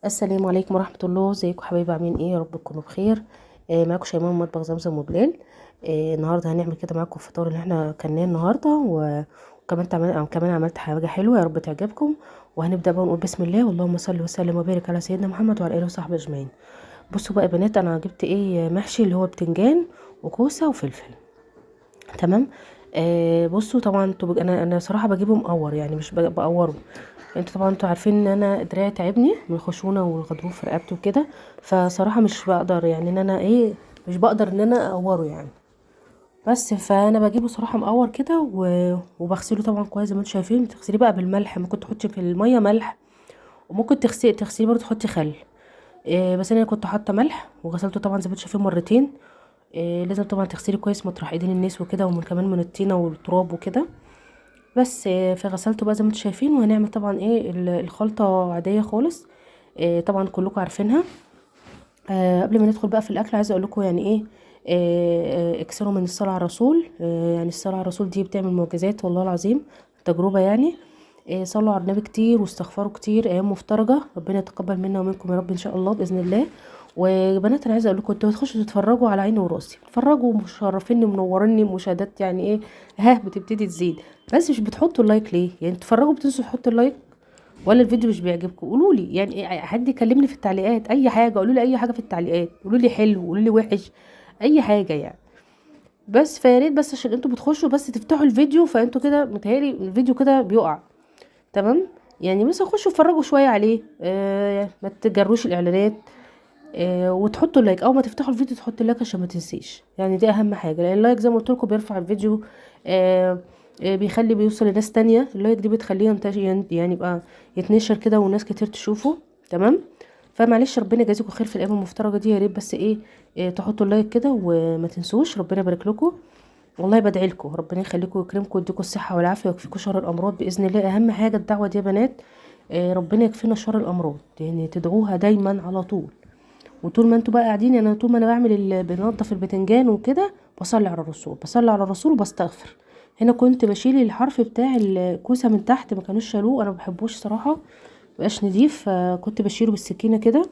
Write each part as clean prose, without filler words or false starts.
السلام عليكم ورحمة الله. ازيكم حبايبي؟ عاملين ايه؟ يا رب تكونوا بخير. معاكم شيماء من مطبخ زمزم وبلال. النهارده هنعمل كده معاكم الفطار اللي احنا كلناه النهارده وكمان كمان عملت حاجة حلوة يا رب تعجبكم. وهنبدأ بقى نقول بسم الله واللهم صل وسلم وبارك على سيدنا محمد وعلى اله وصحبه اجمعين. بصوا بقى يا بنات، انا جبت ايه محشي اللي هو بتنجان وكوسة وفلفل. تمام. بصوا طبعا انا صراحة بجيبه مقور، يعني مش بقوره. انتوا طبعا عارفين ان انا دراعي تعبني من الخشونه والغضروف في رقبته وكده. فصراحه مش بقدر يعني ان انا ايه، مش بقدر ان انا اقوره يعني. بس فانا بجيبه صراحه مقور كده وبغسله طبعا كويس زي ما انتوا شايفين. تغسليه بقى بالملح، ممكن تحطي في الميه ملح، وممكن تغسليه برضه تحطي خل. بس انا كنت حاطه ملح وغسلته طبعا زي ما انتوا شايفين مرتين. لازم طبعا تغسلي كويس مطرح ايدين الناس وكده، ومن كمان من الطينه والتراب وكده. بس فغسلته بقى زي ما انتم شايفين. وهنعمل طبعا ايه الخلطة عادية خالص. طبعا كلكم عارفينها. قبل ما ندخل بقى في الاكل عايزه اقول لكم يعني ايه. اكثروا من الصلاة على الرسول. يعني الصلاة على الرسول دي بتعمل معجزات والله العظيم، تجربة يعني. صلوا على النبي كتير واستغفروا كتير، ايام مفترجة، ربنا يتقبل منا ومنكم يا رب ان شاء الله باذن الله. وبنات انا عايزه اقول لكم انتوا تخشوا تتفرجوا على عيني وراسي، تتفرجوا مشرفيني منوريني مشاهدات يعني ايه. ها بتبتدي تزيد. بس مش بتحطوا اللايك ليه؟ يعني تتفرجوا بتنسوا تحطوا اللايك، ولا الفيديو مش بيعجبكم؟ قولوا لي يعني حد يكلمني في التعليقات، اي حاجه قولوا لي، اي حاجه في التعليقات قولوا لي حلو، قولوا لي وحش، اي حاجه يعني. بس فيا ريت بس عشان انتوا بتخشوا بس تفتحوا الفيديو، فانتوا كده متهيألي الفيديو كده بيقع. تمام. يعني بس خشوا اتفرجوا شويه عليه، ما تجروش الاعلانات. وتحطوا اللايك اول ما تفتحوا الفيديو، تحطوا اللايك عشان ما تنسيش، يعني دي اهم حاجه، لان اللايك زي ما قلت لكم بيرفع الفيديو. آه بيخلي بيوصل لناس تانية. اللايك دي بتخليه يعني يبقى يتنشر كده وناس كتير تشوفه. تمام. فمعلش ربنا يجازيكم خير في الايام المفترجه دي. يا ريت بس ايه، تحطوا اللايك كده وما تنسوش. ربنا يبارك لكم. والله بدعي لكم ربنا يخليكم ويكرمكم ويديكم الصحه والعافيه ويكفيكم شر الامراض باذن الله. اهم حاجه الدعوه دي يا بنات. ربنا يكفينا شر الامراض، يعني تدعوها دايما على طول. وطول ما انتوا بقى قاعدين، يعني طول ما انا بنضف البتنجان وكده، بصلي على الرسول، بصلي على الرسول وبستغفر. هنا كنت بشيل الحرف بتاع الكوسه من تحت، ما كانوش شالوه، انا ما بحبوش صراحه، مبقاش نضيف، فكنت بشيله بالسكينه كده.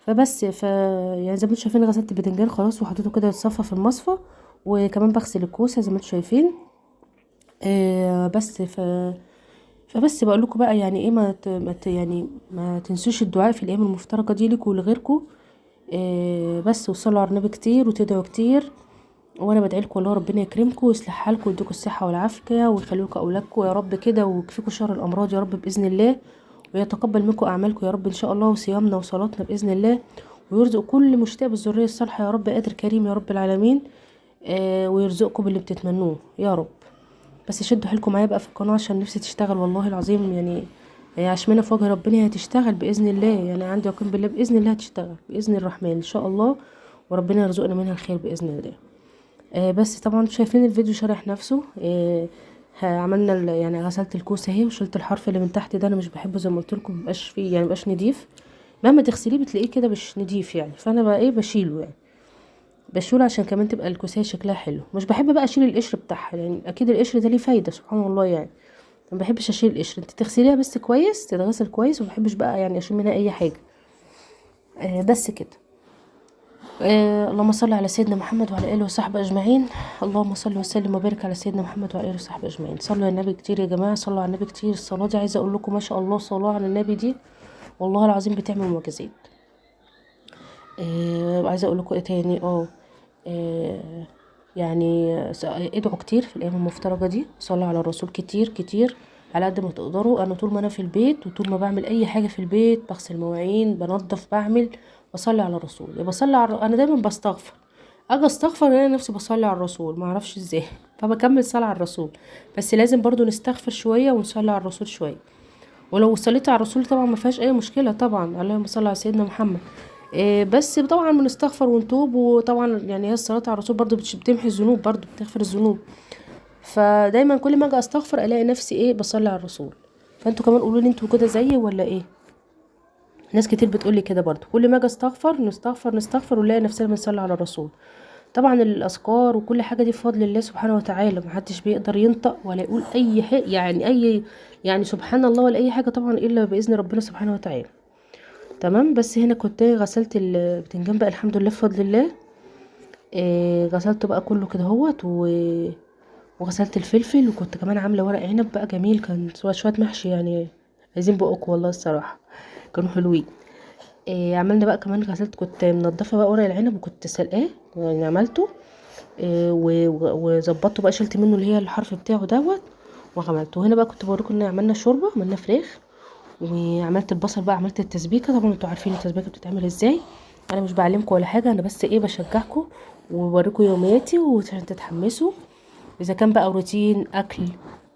يعني زي ما انتوا شايفين غسلت البتنجان خلاص وحطيته كده يتصفى في المصفى. وكمان بغسل الكوسه زي ما انتوا شايفين. آه بس ف فبس بقول لكم بقى يعني ايه، يعني ما تنسوش الدعاء في الايام المفترجه دي لكم ولغيركم. بس وصلوا على النبي كتير وتدعوا كتير. وانا بدعي لكم والله ربنا يكرمكم ويصلح حالكم ويديكم الصحه والعافيه ويخليكم اولادكم يا رب كده، ويكفيكم شر الامراض يا رب باذن الله. ويتقبل منكم اعمالكم يا رب ان شاء الله، وصيامنا وصلاتنا باذن الله. ويرزق كل مشتاق بالذريه الصالحه يا رب، قادر كريم يا رب العالمين. ويرزقكم باللي بتتمنوه يا رب. بس شدوا حيلكم معايا بقى في القناه عشان نفسي تشتغل والله العظيم يعني. عشمنا في وجه ربنا هي هتشتغل باذن الله، يعني عندي يقين بالله باذن الله هتشتغل باذن الرحمن ان شاء الله. وربنا يرزقنا منها الخير باذن الله. بس طبعا شايفين الفيديو شارح نفسه. عملنا يعني غسلت الكوسه اهي وشلت الحرف اللي من تحت ده، انا مش بحبه زي ما قلت لكم، مبقاش فيه يعني مبقاش نضيف. مهما تغسليه بتلاقيه كده مش نضيف يعني، فانا بقى ايه بشيله يعني. بشيله عشان كمان تبقى الكوسه شكلها حلو. مش بحب بقى اشيل القشر بتاعها، يعني اكيد القشر ده ليه فايده سبحان الله يعني. ما بحبش اشيل القشر، انت تغسليها بس كويس، تتغسل كويس، وما بحبش بقى يعني اشيل منها اي حاجه. بس كده. اللهم صل على سيدنا محمد وعلى اله وصحبه اجمعين. اللهم صل وسلم وبارك على سيدنا محمد وعلى اله وصحبه اجمعين. صلوا على النبي كتير يا جماعه، صلوا على النبي كتير. الصلاه دي عايزه اقول لكم ما شاء الله صلاه على النبي دي والله العظيم بتعمل معجزات. عايزه اقول لكم ايه تاني. آه، يعني ادعوا كتير في الايام المفترجه دي، صلوا على الرسول كتير كتير على قد ما تقدروا. انا طول ما انا في البيت وطول ما بعمل اي حاجه في البيت، بغسل مواعين بنظف بعمل، بصلي على الرسول. يا انا دايما بستغفر، اجي استغفر الاقي نفسي بصلي على الرسول، ما اعرفش ازاي فبكمل صلاه على الرسول. بس لازم برضو نستغفر شويه ونصلي على الرسول شويه. ولو صليت على الرسول طبعا ما فيهاش اي مشكله طبعا، اللهم صل على سيدنا محمد. بس طبعا بنستغفر ونتوب، وطبعا يعني هي الصلاه على الرسول برضو بتمحي الذنوب، برضو بتغفر الذنوب. فدايما كل ما اجي استغفر الاقي نفسي ايه بصلي على الرسول. فانتوا كمان قولوا لي انتوا كده زيي ولا ايه؟ ناس كتير بتقولي كده برضو، كل ما اجي استغفر نستغفر نستغفر ونلاقي نفسنا بنصلي على الرسول. طبعا الاذكار وكل حاجه دي بفضل الله سبحانه وتعالى، محدش بيقدر ينطق ولا يقول اي حاجه يعني اي، يعني سبحان الله ولا اي حاجه طبعا الا باذن ربنا سبحانه وتعالى. تمام. بس هنا كنت غسلت البتنجان بقى الحمد لله بفضل الله. غسلته بقى كله كده اهوت وغسلت الفلفل، وكنت كمان عامله ورق عنب بقى جميل، كان شويه محشي يعني عايزين بقك والله الصراحه كانوا حلوين. عملنا بقى كمان غسلت، كنت منضفه بقى ورق العنب وكنت سلقاه يعني عملته. وظبطته بقى، شلت منه اللي هي الحرف بتاعه دوت وعملته. هنا بقى كنت بوريكم ان عملنا شوربه، عملنا فراخ، وعملت البصل بقى، عملت التسبيكه. طبعا انتوا عارفين التسبيكه بتتعمل ازاي، انا مش بعلمكم ولا حاجه، انا بس ايه بشجعكم وبوريكم يومياتي وعشان تتحمسوا اذا كان بقى روتين اكل.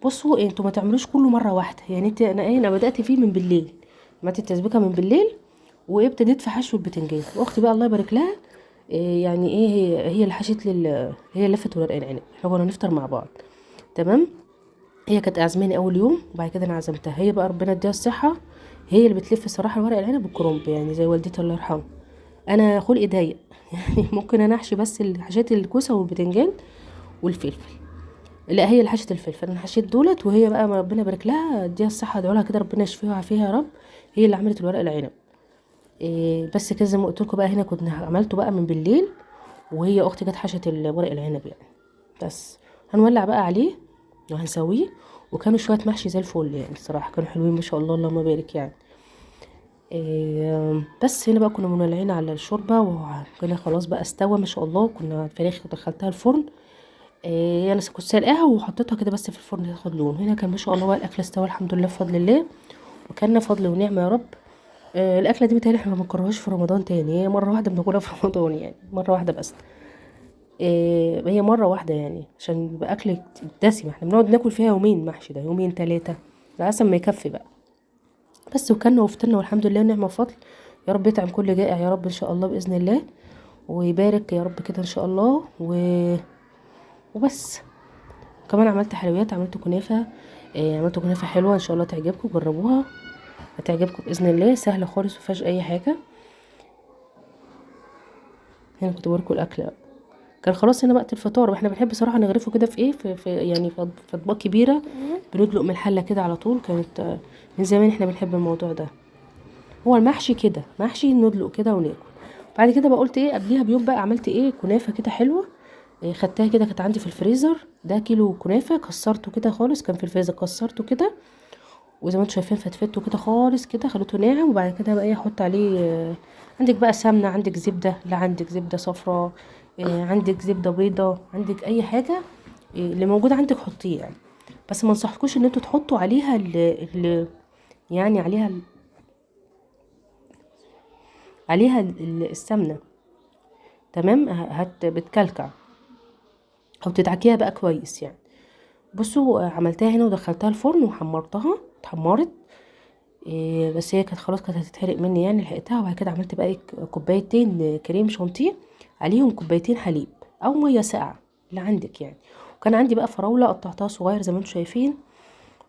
بصوا انتوا ما تعملوش كله مره واحده يعني. انا بدات فيه من بالليل، عملت التسبيكه من بالليل وابتديت في حشو البتنجان. واختي بقى الله يبارك لها يعني ايه، هي اللي حشت لي، هي اللي لفت ورق العنب، احنا كنا نفطر مع بعض. تمام. هي كانت عازماني اول يوم وبعد كده انا عزمتها، هي بقى ربنا يديها الصحه، هي اللي بتلف الصراحه ورق العنب بالكرنب يعني زي والدتي الله يرحمها. انا خلقي ضيق يعني ممكن انا احشي بس حشيت الكوسه والبتنجان والفلفل، لا هي اللي حشت الفلفل، انا حشيت دولت، وهي بقى ربنا يبارك لها اديها الصحه، ادعوا لها كده ربنا يشفيها ويعافيها يا رب، هي اللي عملت الورق العنب. بس كده زي ما قلت لكم بقى، هنا كنا عملته بقى من بالليل، وهي اختي جت حشت الورق العنب يعني. بس هنولع بقى عليه وهنسويه. وكانوا شويه محشي زي الفل يعني الصراحه، كانوا حلوين ما شاء الله اللهم بارك يعني. بس هنا بقى كنا مولعين على الشوربه وكنا خلاص بقى استوى ما شاء الله. كنا الفراخ دخلتها الفرن، انا كنت سلقاها وحطيتها كده بس في الفرن تاخد لون. هنا كان ما شاء الله بقى الاكل استوى الحمد لله بفضل الله، وكان فضل ونعمه يا رب. الاكله دي متهيألي احنا ما بنكررهاش في رمضان تاني، هي مره واحده بناكلها في رمضان يعني، مره واحده بس. هي مره واحده يعني عشان يبقى اكل دسم، احنا بنقعد ناكل فيها يومين محشي، ده يومين ثلاثه لحسن ما يكفي بقى. بس وكلنا وفطرنا والحمد لله ونعمه وفضل. يا رب يطعم كل جائع يا رب ان شاء الله باذن الله، ويبارك يا رب كده ان شاء الله وبس. كمان عملت حلويات، عملت كنافه. عملت كنافه حلوه ان شاء الله تعجبكم، جربوها هتعجبكم باذن الله، سهله خالص مفيهاش اي حاجه. هنا كنت بوريكم الاكل بقى. كان خلاص هنا وقت الفطار، واحنا بنحب صراحه نغرفه كده في ايه، في يعني في اطباق كبيره، بندلق من الحله كده على طول. كانت من زمان احنا بنحب الموضوع ده. هو المحشي كده محشي ندلق كده وناكل. بعد كده بقى قلت ايه قبليها بيوم بقى عملت ايه كنافه كده حلوه. خدتها كده كانت عندي في الفريزر، ده كيلو كنافه كسرته كده خالص، كان في الفريزر كسرته كده، وزي ما انتم شايفين فتفته كده خالص كده خليته ناعم. وبعد كده بقى ايه احط عليه عندك بقى سمنه، عندك زبده، لا عندك زبده صفراء، عندك زبده بيضه، عندك اي حاجه اللي موجود عندك حطيه يعني. بس ما انصحكوش ان انتوا تحطوا عليها يعني السمنه. تمام. بتكلكع او تدعكيها بقى كويس يعني. بصوا عملتها هنا ودخلتها الفرن وحمرتها، اتحمرت. بس هي كانت خلاص كانت هتتحرق مني يعني، لحقتها. وبعد كده عملت بقى كوبايتين كريم شانتيه، عليهم كوبايتين حليب او ميه ساقعه اللي عندك يعني. وكان عندي بقى فراوله قطعتها صغير زي ما انتم شايفين،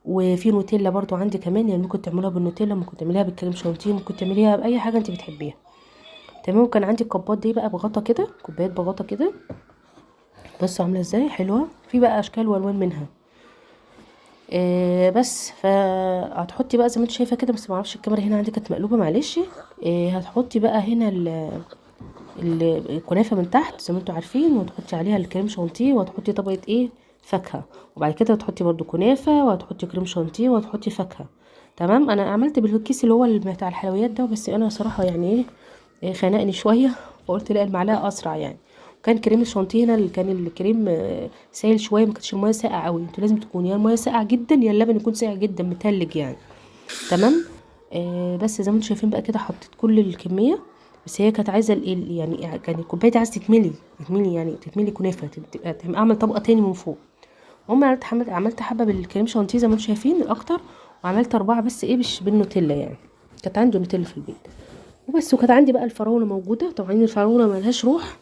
وفي نوتيلا برضو عندي كمان يعني، ممكن تعملوها بالنوتيلا، ممكن تعمليها بالكريم شانتيه، ممكن تعمليها باي حاجه انت بتحبيها. تمام. وكان عندي الكوبات دي بقى بغطا كده، كوبايات بغطا كده، بصوا عامله ازاي حلوه، في بقى اشكال والوان منها. بس فهتحطي بقى زي ما انت شايفه كده، بس ما اعرفش الكاميرا هنا عندي كانت مقلوبه معلش. هتحطي بقى هنا الكنافه من تحت زي ما انتوا عارفين، وتحطي عليها الكريم شانتيه، وهتحطي طبقه ايه فاكهه، وبعد كده تحطي برضو كنافه، وهتحطي كريم شانتيه، وهتحطي فاكهه. تمام. انا عملت بالكيس اللي هو بتاع الحلويات ده، بس انا صراحه يعني خنقني شويه فقلت لا المعلقه اسرع يعني. كان كريم الشانتيه هنا اللي كان الكريم سائل شويه، ما كانتش الميه ساقعه قوي، انتوا لازم تكون يا الميه ساقعه جدا يا اللبن يكون ساقع جدا متلج يعني. تمام. بس زي ما انتم شايفين بقى كده حطيت كل الكميه، بس هي كانت عايزه يعني كان الكوبايه دي عايزه تتملي يعني تتملي كنافه، تبقى اعمل طبقه تاني من فوق. المهم عملت حبه بالكريم شانتيه زي ما انتم شايفين اكتر، وعملت 4 بس ايه بالنوتيلا يعني، كانت عندي نوتيلا في البيت وبس. وكانت عندي بقى الفراوله موجوده، طبعا الفراوله ملهاش روح،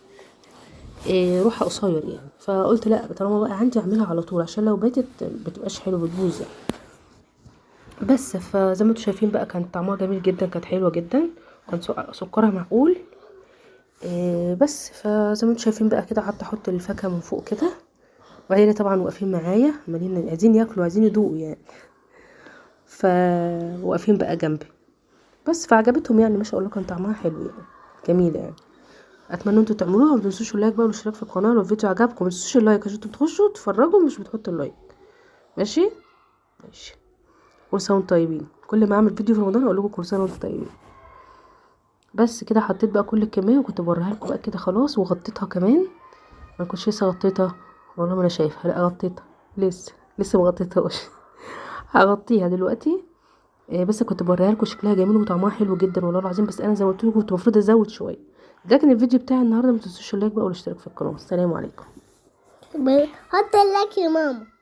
روحها قصير يعني، فقلت لا طالما بقى عندي اعملها على طول عشان لو باتت بتبقاش حلو بتبوظ يعني. بس فزي ما انتم شايفين بقى كان طعمها جميل جدا، كانت حلوه جدا، كان سكرها معقول. بس فزي ما انتم شايفين بقى كده قعدت احط الفاكهه من فوق كده، وعيالي طبعا واقفين معايا عايزين ياكلوا عايزين يدوقوا يعني، واقفين بقى جنبي. بس فعجبتهم يعني، ما شاء الله كان طعمها حلو يعني، جميله يعني. اتمنى انتوا تعملوها، وما تنسوش اللايك بقى والاشتراك في القناه لو الفيديو عجبكم. ما تنسوش اللايك عشان انتوا بتخشوا تتفرجوا ومش بتحطوا اللايك. ماشي ماشي. كل سنه وانتم طيبين. كل ما اعمل فيديو في رمضان اقول لكم كل سنه وانتم طيبين. بس كده حطيت بقى كل الكميه، وكنت بوريها لكم بقى كده خلاص، وغطيتها كمان. ما كنتش لسه غطيتها والله، ما انا شايفها، لا غطيتها لسه ما غطيتهاش. هغطيها دلوقتي. بس كنت بوريها لكم شكلها جميل وطعمها حلو جدا والله العظيم. بس انا زي ما قلت لكم كنت المفروض ازود شويه. ده كان الفيديو بتاعي النهارده. ما تنسوش اللايك بقى والاشتراك في القناه. السلام عليكم. حط اللايك يا ماما.